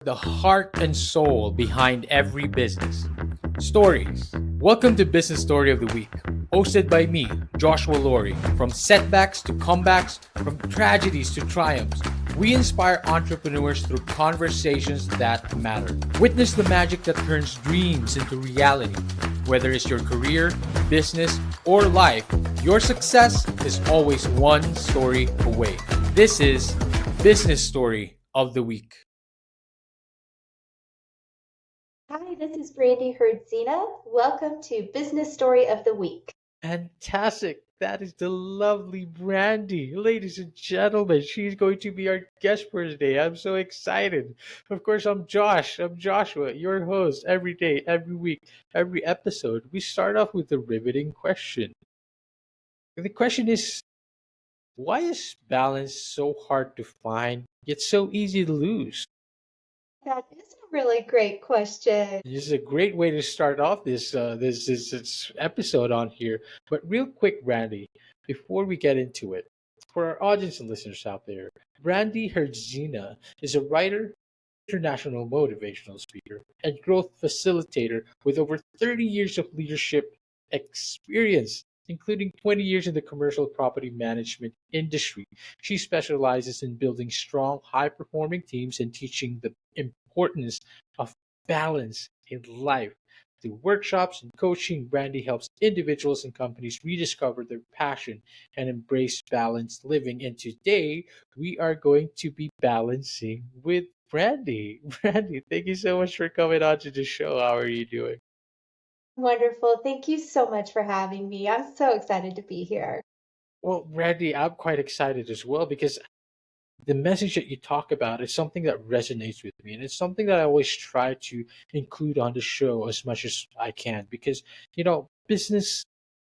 the heart and soul behind every business. Stories. Welcome to Business Story of the Week, hosted by me, Joshua Laurie. From setbacks to comebacks, from tragedies to triumphs, we inspire entrepreneurs through conversations that matter. Witness the magic that turns dreams into reality. Whether it's your career, business, or life, your success is always one story away. This is Business Story of the Week. Hi, this is Brandi Herdzina. Welcome to Business Story of the Week. Fantastic. That is the lovely Brandy. Ladies and gentlemen, she's going to be our guest for today. I'm so excited. Of course, I'm Josh. I'm Joshua, your host every day, every week, every episode. We start off with a riveting question. The question is, why is balance so hard to find, yet so easy to lose? That is a really great question. This is a great way to start off this episode on here. But real quick, Brandy, before we get into it, for our audience and listeners out there, Brandi Herdzina is a writer, international motivational speaker, and growth facilitator with over 30 years of leadership experience, including 20 years in the commercial property management industry. She specializes in building strong, high performing teams and teaching the importance of balance in life. Through workshops and coaching, Brandy helps individuals and companies rediscover their passion and embrace balanced living. And today, we are going to be balancing with Brandy. Brandy, thank you so much for coming on to the show. How are you doing? Wonderful. Thank you so much for having me. I'm so excited to be here. Well, Brandy, I'm quite excited as well because the message that you talk about is something that resonates with me. And it's something that I always try to include on the show as much as I can because, business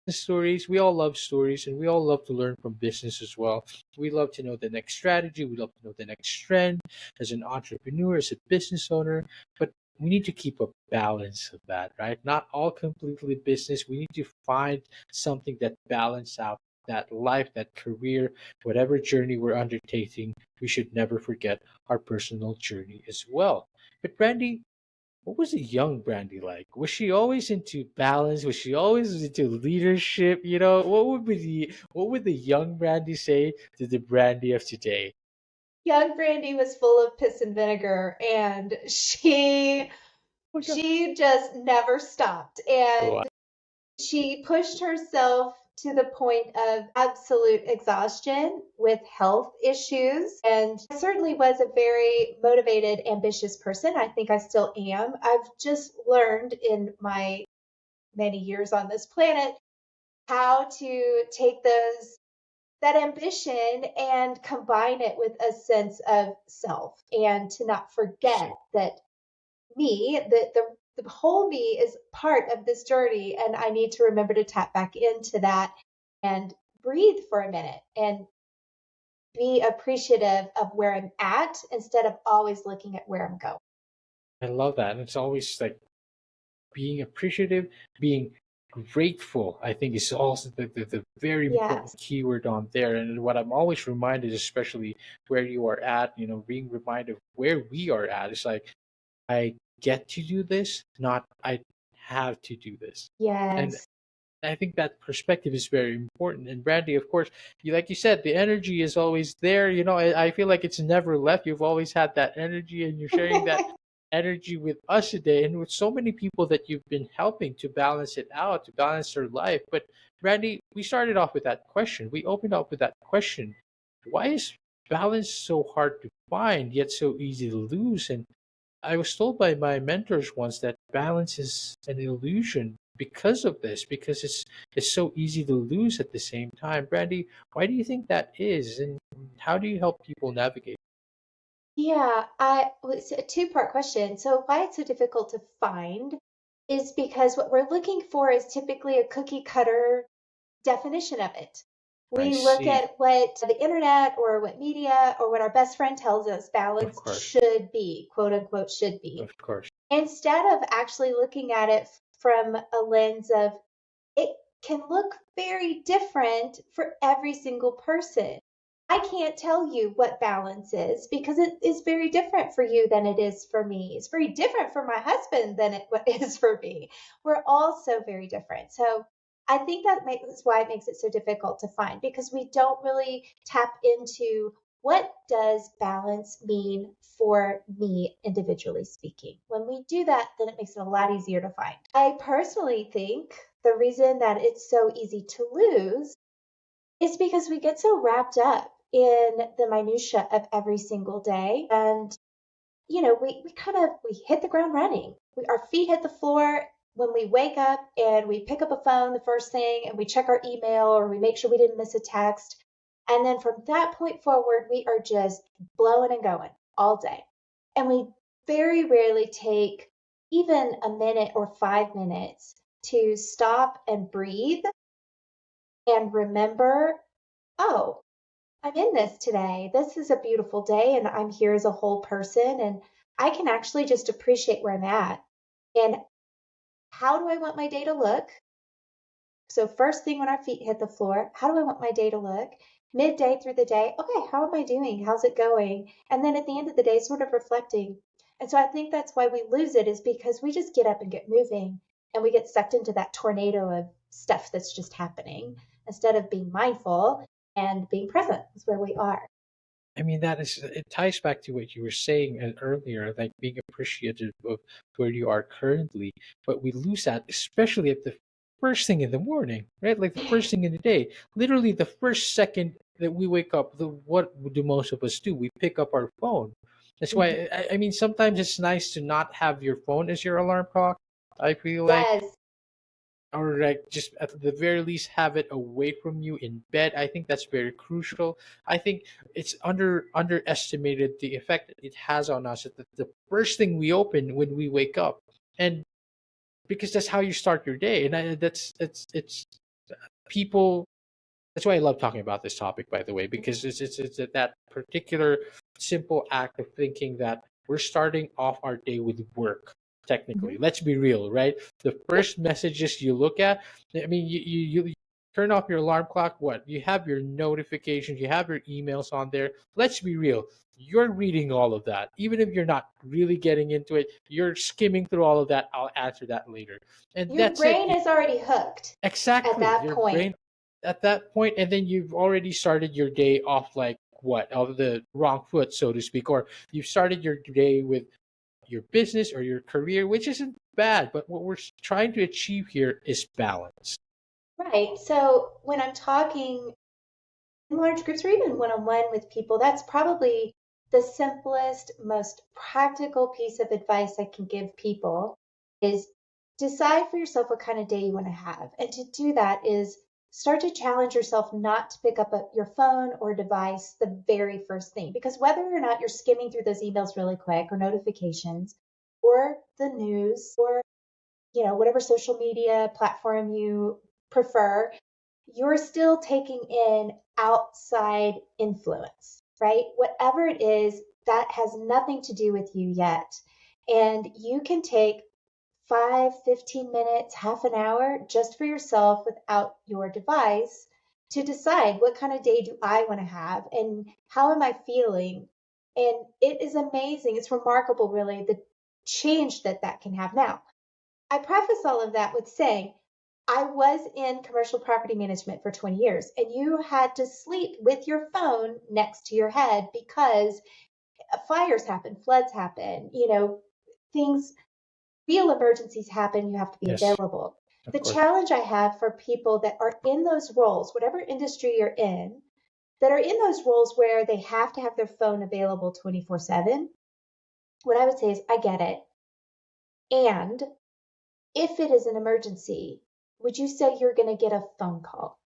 stories, we all love stories and we all love to learn from business as well. We love to know the next strategy, we love to know the next trend as an entrepreneur, as a business owner, but we need to keep a balance of that, right? Not all completely business. We need to find something that balance out that life, that career, whatever journey we're undertaking. We should never forget our personal journey as well. But Brandy, what was the young Brandy like? Was she always into balance? Was she always into leadership? What would the young Brandy say to the Brandy of today? Young Brandy was full of piss and vinegar, and she Oh my God. she just never stopped. Wow. And she pushed herself to the point of absolute exhaustion with health issues. And I certainly was a very motivated, ambitious person. I think I still am. I've just learned in my many years on this planet how to take that ambition and combine it with a sense of self and to not forget that the whole me is part of this journey, and I need to remember to tap back into that and breathe for a minute and be appreciative of where I'm at instead of always looking at where I'm going. I love that. And it's always like being appreciative, being grateful, I think is also the very important Yes. keyword on there. And what I'm always reminded, especially where you are at, being reminded of where we are at, is like, I get to do this, not I have to do this. And Yes. I think that perspective is very important. And Brandy, of course, like you said, the energy is always there. I feel like it's never left. You've always had that energy, and you're sharing that energy with us today, and with so many people that you've been helping to balance it out, to balance their life. But Brandy, we started off with that question. We opened up with that question: why is balance so hard to find, yet so easy to lose? And I was told by my mentors once that balance is an illusion because of this, because it's so easy to lose at the same time. Brandy, why do you think that is, and how do you help people navigate? Yeah, it's a two-part question. So why it's so difficult to find is because what we're looking for is typically a cookie cutter definition of it. I We look see. at what the internet or what media or what our best friend tells us Of balance course, should be, quote unquote, should be, of course. instead of actually looking at it from a lens of it can look very different for every single person. I can't tell you what balance is because it is very different for you than it is for me. It's very different for my husband than it is for me. We're all so very different. So I think that's why it makes it so difficult to find because we don't really tap into what does balance mean for me individually speaking. When we do that, then it makes it a lot easier to find. I personally think the reason that it's so easy to lose is because we get so wrapped up in the minutia of every single day. And, we hit the ground running. Our feet hit the floor when we wake up and we pick up a phone the first thing and we check our email or we make sure we didn't miss a text. And then from that point forward, we are just blowing and going all day. And we very rarely take even a minute or 5 minutes to stop and breathe and remember, oh, I'm in this today. This is a beautiful day, and I'm here as a whole person, and I can actually just appreciate where I'm at. And how do I want my day to look? So, first thing when our feet hit the floor, how do I want my day to look? Midday through the day, okay, how am I doing? How's it going? And then at the end of the day, sort of reflecting. And so I think that's why we lose it is because we just get up and get moving and we get sucked into that tornado of stuff that's just happening instead of being mindful and being present is where we are. I mean, it ties back to what you were saying earlier, like being appreciative of where you are currently. But we lose that, especially at the first thing in the morning, right? Like the first thing in the day, literally the first second that we wake up, what do most of us do? We pick up our phone. That's Mhm. why, I mean, sometimes it's nice to not have your phone as your alarm clock. I feel like, Yes, or like just at the very least have it away from you in bed. I think that's very crucial. I think it's underestimated the effect that it has on us at the first thing we open when we wake up, and because that's how you start your day. And it's people. That's why I love talking about this topic, by the way, because it's that particular simple act of thinking that we're starting off our day with work. mhm. Technically, let's be real, right? The Yep. first messages you look at, I mean, you turn off your alarm clock. What you have your notifications, you have your emails on there. Let's be real. You're reading all of that, even if you're not really getting into it. You're skimming through all of that. I'll answer that later, and Your that's it. brain is already hooked at Exactly. that Your point. brain at that point, and then you've already started your day off like what, of the wrong foot, so to speak, or you've started your day with your business or your career, which isn't bad, but what we're trying to achieve here is balance. Right. So when I'm talking in large groups or even one on one with people, that's probably the simplest, most practical piece of advice I can give people is decide for yourself what kind of day you want to have. And to do that is start to challenge yourself not to pick up your phone or device the very first thing. Because whether or not you're skimming through those emails really quick or notifications or the news or whatever social media platform you prefer, you're still taking in outside influence, right? Whatever it is, that has nothing to do with you yet. And you can take 5, 15 minutes, half an hour just for yourself without your device to decide what kind of day do I want to have and how am I feeling. And it is amazing. It's remarkable, really, the change that can have. Now, I preface all of that with saying I was in commercial property management for 20 years, and you had to sleep with your phone next to your head because fires happen, floods happen, things, real emergencies happen, you have to be Yes, available. of The course. challenge I have for people that are in those roles, whatever industry you're in, that are in those roles where they have to have their phone available 24/7, what I would say is, I get it. And if it is an emergency, would you say you're going to get a phone call?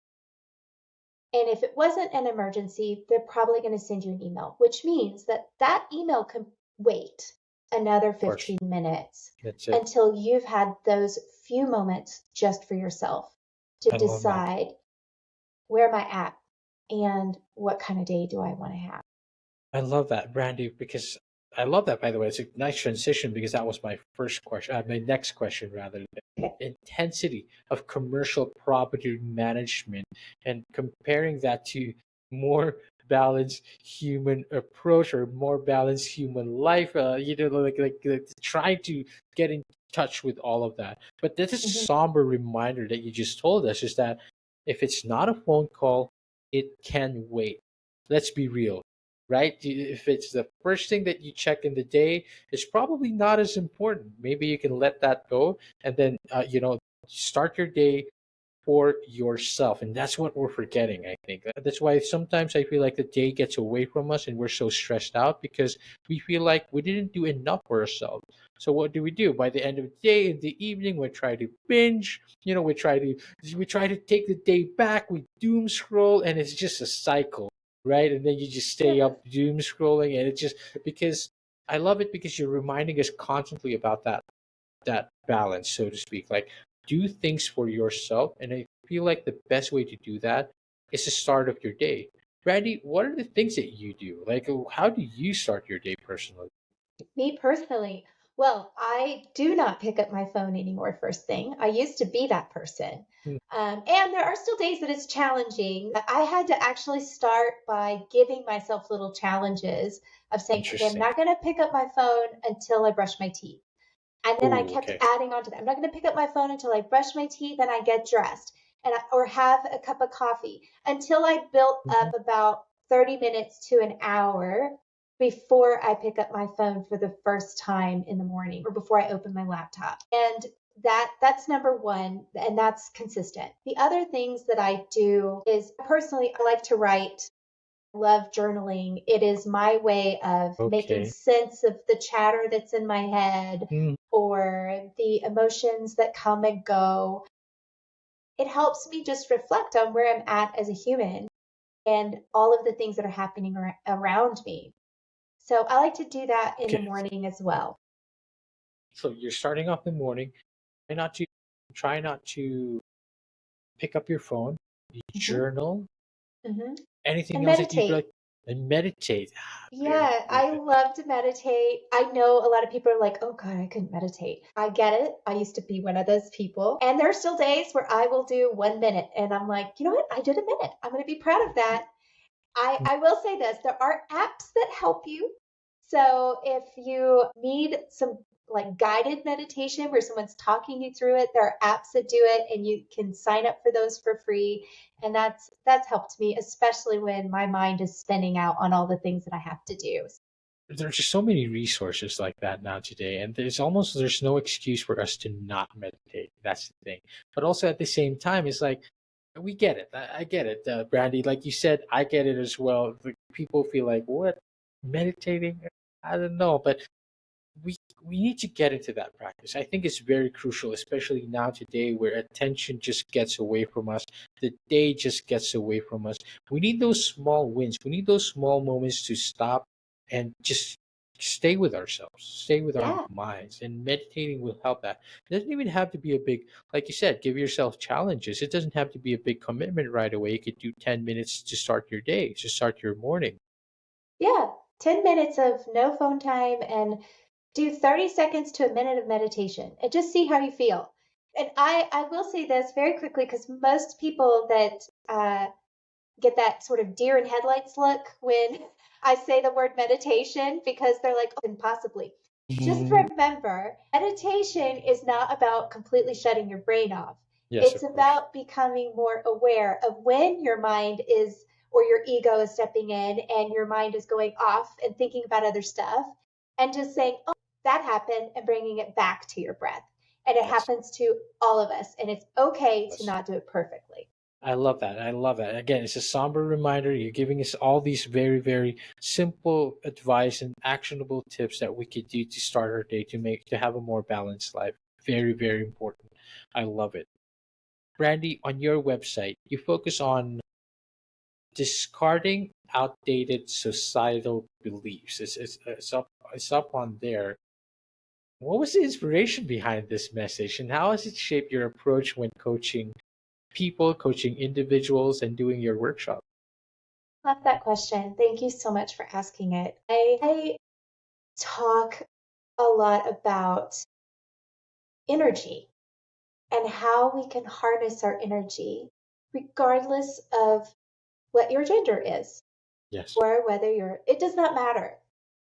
And if it wasn't an emergency, they're probably going to send you an email, which means that that email can wait another Of course. 15 minutes That's it. until you've had those few moments just for yourself to I love that. decide where am I at and what kind of day do I want to have. I love that, Brandy, because I love that, by the way. It's a nice transition because that was my first question, my next question, rather. Okay. Intensity of commercial property management and comparing that to more balanced human approach or more balanced human life. Like trying to get in touch with all of that. But this is a Mhm. somber reminder that you just told us is that if it's not a phone call, it can wait. Let's be real, right? If it's the first thing that you check in the day, it's probably not as important. Maybe you can let that go and then, start your day for yourself. And that's what we're forgetting, I think. That's why sometimes I feel like the day gets away from us and we're so stressed out because we feel like we didn't do enough for ourselves. So what do? By the end of the day, in the evening, we try to binge. We try to take the day back. We doom scroll, and it's just a cycle, right? And then you just stay Yeah. up doom scrolling, and it's just because I love it because you're reminding us constantly about that balance, so to speak. Like, do things for yourself. And I feel like the best way to do that is the start of your day. Brandy, what are the things that you do? Like, how do you start your day personally? Me personally, well, I do not pick up my phone anymore first thing. I used to be that person. Hmm, And there are still days that it's challenging. I had to actually start by giving myself little challenges of saying, okay, I'm interesting. not going to pick up my phone until I brush my teeth. And then I Oh, kept okay. adding on to that. I'm not going to pick up my phone until I brush my teeth and I get dressed or have a cup of coffee until I built Mhm. up about 30 minutes to an hour before I pick up my phone for the first time in the morning or before I open my laptop. And that's number one, and that's consistent. The other things that I do is personally I like to write, love journaling. It is my way of making Okay. sense of the chatter that's in my head Mm, or the emotions that come and go. It helps me just reflect on where I'm at as a human and all of the things that are happening around me. So I like to do that in the okay. morning as well. So you're starting off the morning. Try not to pick up your phone. You Hmm. journal. Hmm. Anything And else that you'd meditate. like? And meditate. Very Yeah, I important. love to meditate. I know a lot of people are like, oh God, I couldn't meditate. I get it. I used to be one of those people. And there are still days where I will do 1 minute and I'm like, you know what? I did a minute. I'm going to be proud of that. I will say this, there are apps that help you. So if you need some like guided meditation where someone's talking you through it, there are apps that do it and you can sign up for those for free. And that's helped me, especially when my mind is spinning out on all the things that I have to do. There's just so many resources like that now today, and there's no excuse for us to not meditate. That's the thing. But also at the same time, it's like we get it. I get it, Brandy. Like you said, I get it as well. Like, people feel like what meditating. I don't know, but we we need to get into that practice. I think it's very crucial, especially now today where attention just gets away from us. The day just gets away from us. We need those small wins. We need those small moments to stop and just stay with ourselves, stay with our Yeah. minds. And meditating will help that. It doesn't even have to be a big, like you said, give yourself challenges. It doesn't have to be a big commitment right away. You could do 10 minutes to start your day, to start your morning. Yeah. 10 minutes of no phone time and do 30 seconds to a minute of meditation and just see how you feel. And I will say this very quickly because most people that get that sort of deer in headlights look when I say the word meditation because they're like, oh, impossibly. Just Mhm. remember, meditation is not about completely shutting your brain off. Yes, It's of course. about becoming more aware of when your mind is or your ego is stepping in and your mind is going off and thinking about other stuff and just saying, oh, that happened and bringing it back to your breath. And it Yes. happens to all of us. And it's okay to Yes. not do it perfectly. I love that. I love that. Again, it's a somber reminder. You're giving us all these very, very simple advice and actionable tips that we could do to start our day to have a more balanced life. Very, very important. I love it. Brandy, on your website, you focus on discarding outdated societal beliefs. It's up on there. What was the inspiration behind this message, and how has it shaped your approach when coaching people, coaching individuals, and doing your workshop? Love that question. Thank you so much for asking it. I talk a lot about energy and how we can harness our energy regardless of what your gender is. Yes. or whether you're, it does not matter.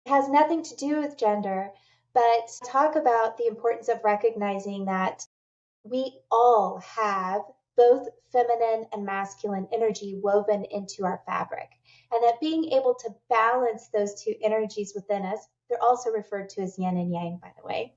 It has nothing to do with gender, but talk about the importance of recognizing that we all have both feminine and masculine energy woven into our fabric. And that being able to balance those two energies within us, they're also referred to as yin and yang, by the way.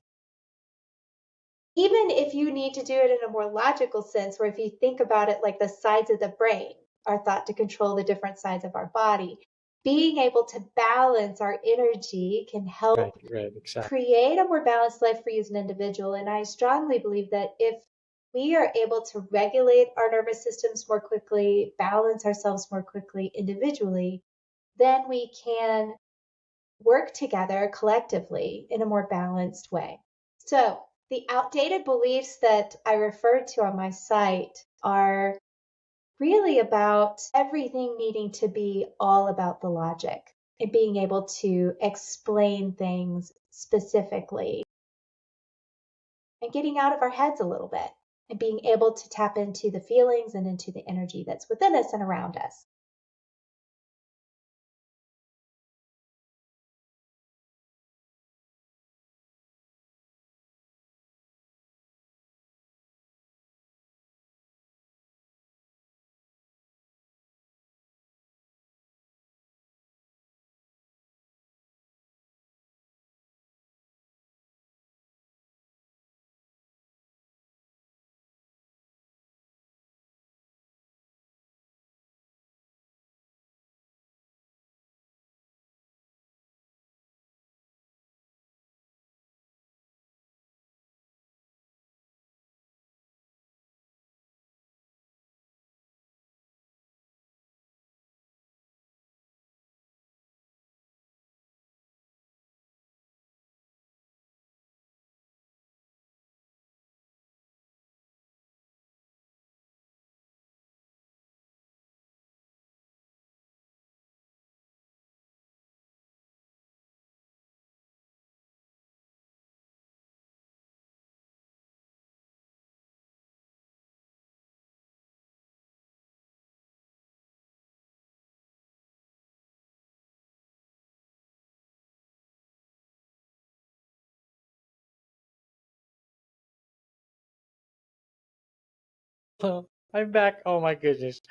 Even if you need to do it in a more logical sense, where if you think about it like the sides of the brain are thought to control the different sides of our body, being able to balance our energy can Right. help Right. Exactly. create a more balanced life for you as an individual. And I strongly believe that if we are able to regulate our nervous systems more quickly, balance ourselves more quickly individually, then we can work together collectively in a more balanced way. So, the outdated beliefs that I referred to on my site are really about everything needing to be all about the logic and being able to explain things specifically and getting out of our heads a little bit and being able to tap into the feelings and into the energy that's within us and around us. Well, I'm back. Oh my goodness.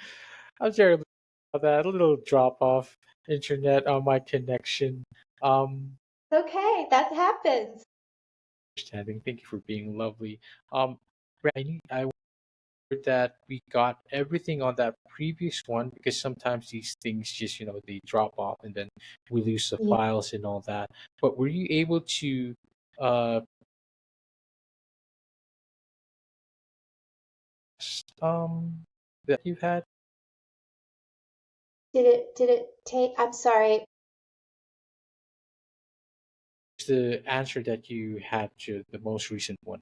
I'm terrible about that. A little drop off internet on my connection. Okay, that happens. Understanding. Thank you for being lovely. Um, I wondered that we got everything on that previous one because sometimes these things just they drop off and then we lose the Yeah. files and all that. But were you able to uh that you've had Did it take, I'm sorry. the answer that you had to the most recent one?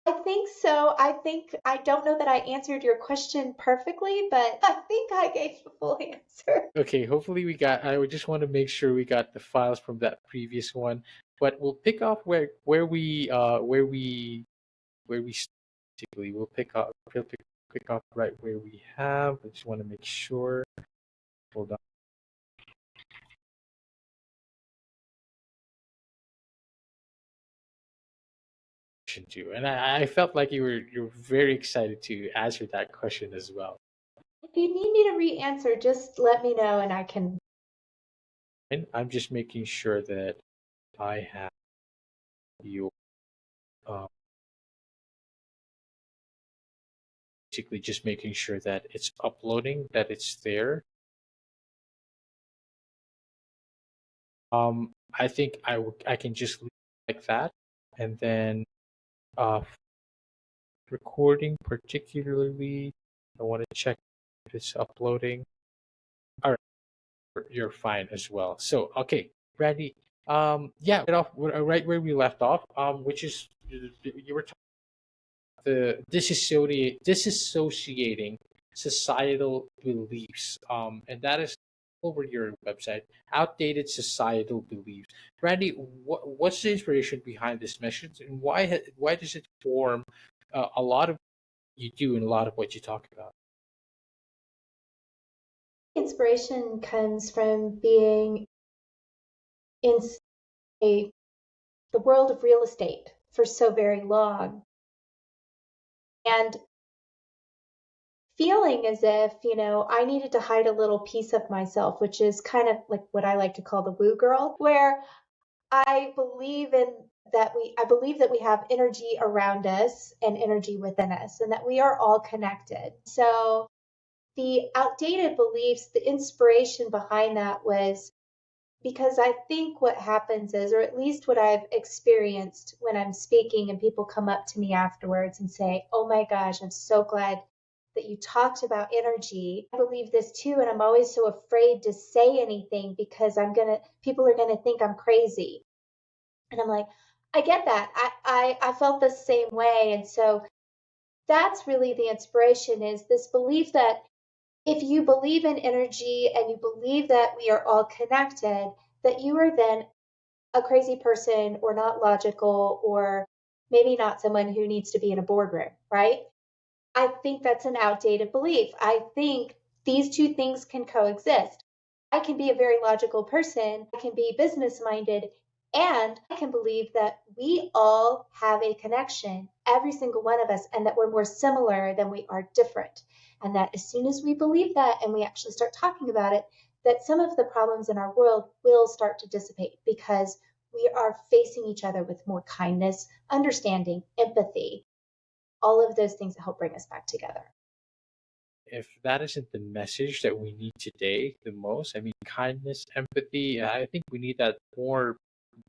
I think so. I think I don't know that I answered your question perfectly, but I think I gave the full answer. Okay, hopefully we got. I would just want to make sure we got the files from that previous one, but we'll pick off where we basically we'll pick up right where we have. I just want to make sure. Hold on. Too, and I felt like you're very excited to answer that question as well. If you need me to re-answer, just let me know and I can. And I'm just making sure that I have your um, basically just making sure that it's uploading, that it's there. I think I can just leave it like that, and then uh, recording particularly, I want to check if it's uploading. All right, you're fine as well. So okay, Brandy. Yeah, right where we left off. Which is you were the disassociating societal beliefs, and that is over your website. Outdated societal beliefs. Brandy, what's the inspiration behind this message, and why does it form a lot of you do and a lot of what you talk about? Inspiration comes from being in a, the world of real estate for so very long and feeling as if, I needed to hide a little piece of myself, which is kind of like what I like to call the woo girl, where I believe in I believe that we have energy around us and energy within us and that we are all connected. So the outdated beliefs, the inspiration behind that was because I think what happens is, or at least what I've experienced when I'm speaking and people come up to me afterwards and say, "Oh my gosh, I'm so glad that you talked about energy. I believe this too. And I'm always so afraid to say anything because people are going to think I'm crazy." And I'm like, I get that. I felt the same way. And so that's really the inspiration, is this belief that if you believe in energy and you believe that we are all connected, that you are then a crazy person or not logical or maybe not someone who needs to be in a boardroom, right? I think that's an outdated belief. I think these two things can coexist. I can be a very logical person, I can be business minded, and I can believe that we all have a connection, every single one of us, and that we're more similar than we are different. And that as soon as we believe that and we actually start talking about it, that some of the problems in our world will start to dissipate because we are facing each other with more kindness, understanding, empathy, all of those things that help bring us back together. If that isn't the message that we need today the most, I mean, kindness, empathy, I think we need that more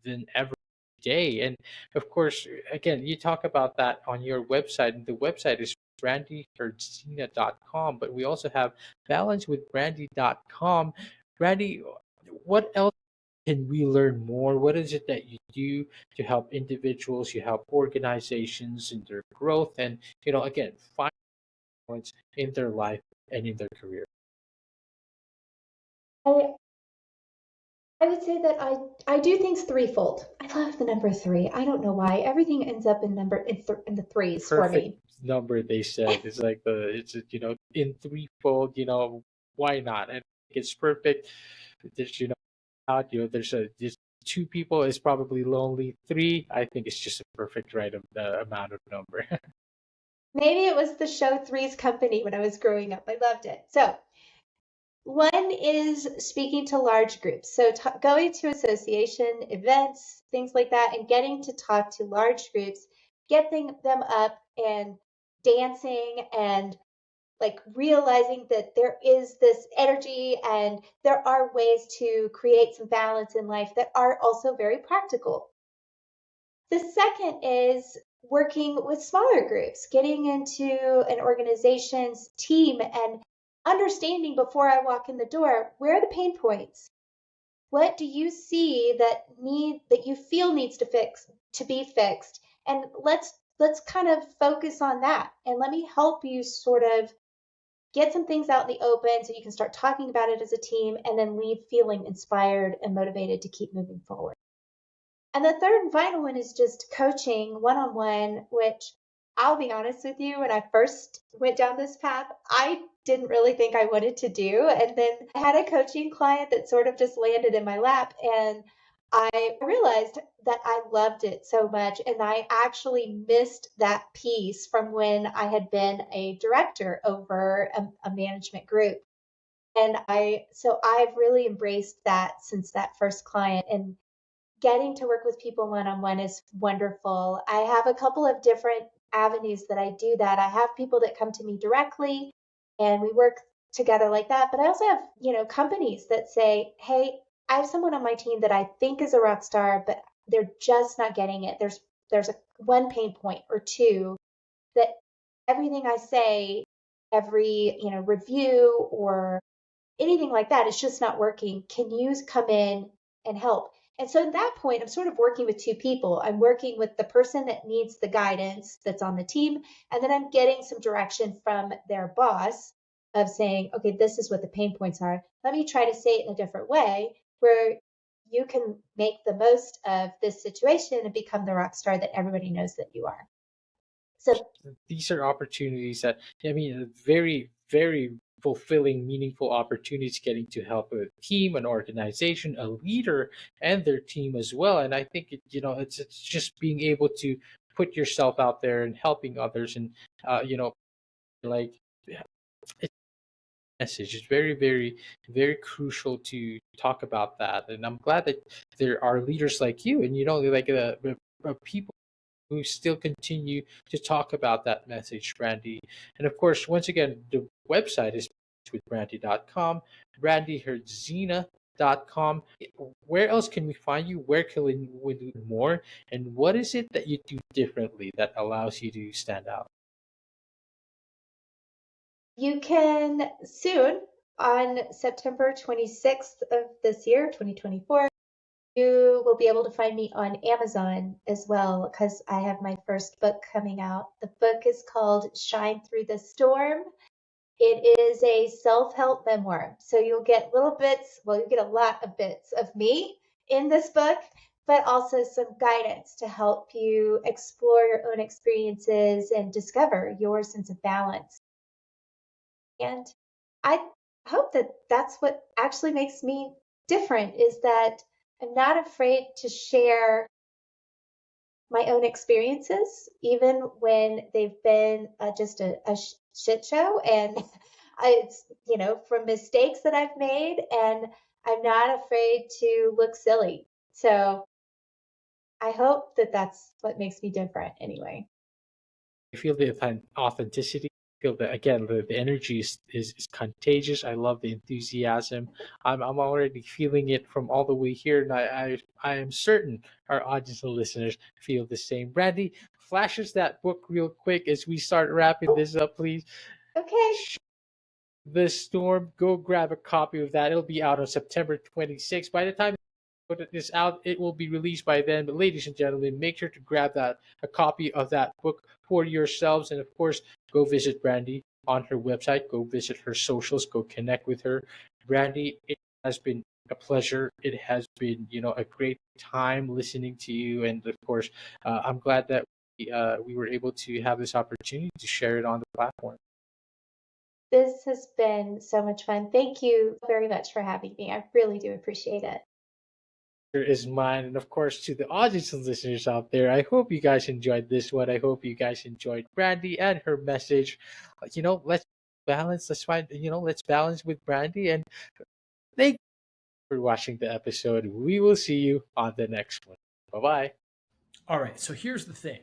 than ever today. And of course, again, you talk about that on your website, and the website is brandyherdzina.com, but we also have balancewithbrandy.com. Brandy, what else can we learn more? What is it that you do to help individuals, you help organizations in their growth, and again, find points in their life and in their career? I, I would say that I do things threefold. I love the number three. I don't know why. Everything ends up in the threes for Perfect me. number, they said. It's like in threefold. Why not? And it's perfect. There's out. There's two people is probably lonely. Three, I think, it's just a perfect right of the amount of number. Maybe it was the show Three's Company when I was growing up. I loved it. So one is speaking to large groups. So going to association events, things like that, and getting to talk to large groups, getting them up and dancing and like realizing that there is this energy and there are ways to create some balance in life that are also very practical. The second is working with smaller groups, getting into an organization's team and understanding before I walk in the door, where are the pain points? What do you see that you feel needs to be fixed? And let's kind of focus on that. And let me help you sort of get some things out in the open so you can start talking about it as a team and then leave feeling inspired and motivated to keep moving forward. And the third and final one is just coaching one on one, which I'll be honest with you, when I first went down this path, I didn't really think I wanted to do. And then I had a coaching client that sort of just landed in my lap. And I realized that I loved it so much. And I actually missed that piece from when I had been a director over a management group. So I've really embraced that since that first client. And getting to work with people one on one is wonderful. I have a couple of different avenues that I do that. I have people that come to me directly and we work together like that. But I also have, companies that say, "Hey, I have someone on my team that I think is a rock star, but they're just not getting it. There's a one pain point or two that everything I say, every, review or anything like that, it's just not working. Can you come in and help?" And so at that point, I'm sort of working with two people. I'm working with the person that needs the guidance that's on the team, and then I'm getting some direction from their boss of saying, "Okay, this is what the pain points are. Let me try to say it in a different way where you can make the most of this situation and become the rock star that everybody knows that you are." So These are opportunities that, I mean, very, very fulfilling, meaningful opportunities, getting to help a team, an organization, a leader, and their team as well. And I think it's just being able to put yourself out there and helping others, and like it's message. It's very, very, very crucial to talk about that. And I'm glad that there are leaders like you, and like people who still continue to talk about that message, Brandy. And of course, once again, the website is with brandy.com, brandyherdzina.com. Where else can we find you? Where can we do more? And what is it that you do differently that allows you to stand out? You can soon, on September 26th of this year, 2024, you will be able to find me on Amazon as well because I have my first book coming out. The book is called Shine Through the Storm. It is a self help memoir. So you'll get little bits, well, you get a lot of bits of me in this book, but also some guidance to help you explore your own experiences and discover your sense of balance. And I hope that that's what actually makes me different is that I'm not afraid to share my own experiences, even when they've been just a shit show. And it's, from mistakes that I've made, and I'm not afraid to look silly. So I hope that that's what makes me different anyway. I feel the authenticity. I feel that again, the energy is contagious. I love the enthusiasm. I'm already feeling it from all the way here, and I am certain our audience and listeners feel the same. Brandy, flashes that book real quick as we start wrapping this up, please. Okay. The Storm. Go grab a copy of that. It'll be out on September 26th. By the time put this out, it will be released by then. But ladies and gentlemen, make sure to grab that a copy of that book for yourselves, and of course, go visit Brandy on her website. Go visit her socials. Go connect with her. Brandy, it has been a pleasure. It has been a great time listening to you, and of course, I'm glad that we were able to have this opportunity to share it on the platform. This has been so much fun. Thank you very much for having me. I really do appreciate it. Is mine. And of course, to the audience and listeners out there, I hope you guys enjoyed this one. I hope you guys enjoyed Brandy and her message. Let's balance. Let's find, let's balance with Brandy. And thank you for watching the episode. We will see you on the next one. Bye bye. All right, so here's the thing.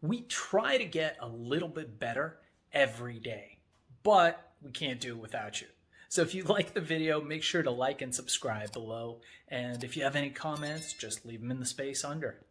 We try to get a little bit better every day, but we can't do it without you. So if you like the video, make sure to like and subscribe below. And if you have any comments, just leave them in the space under.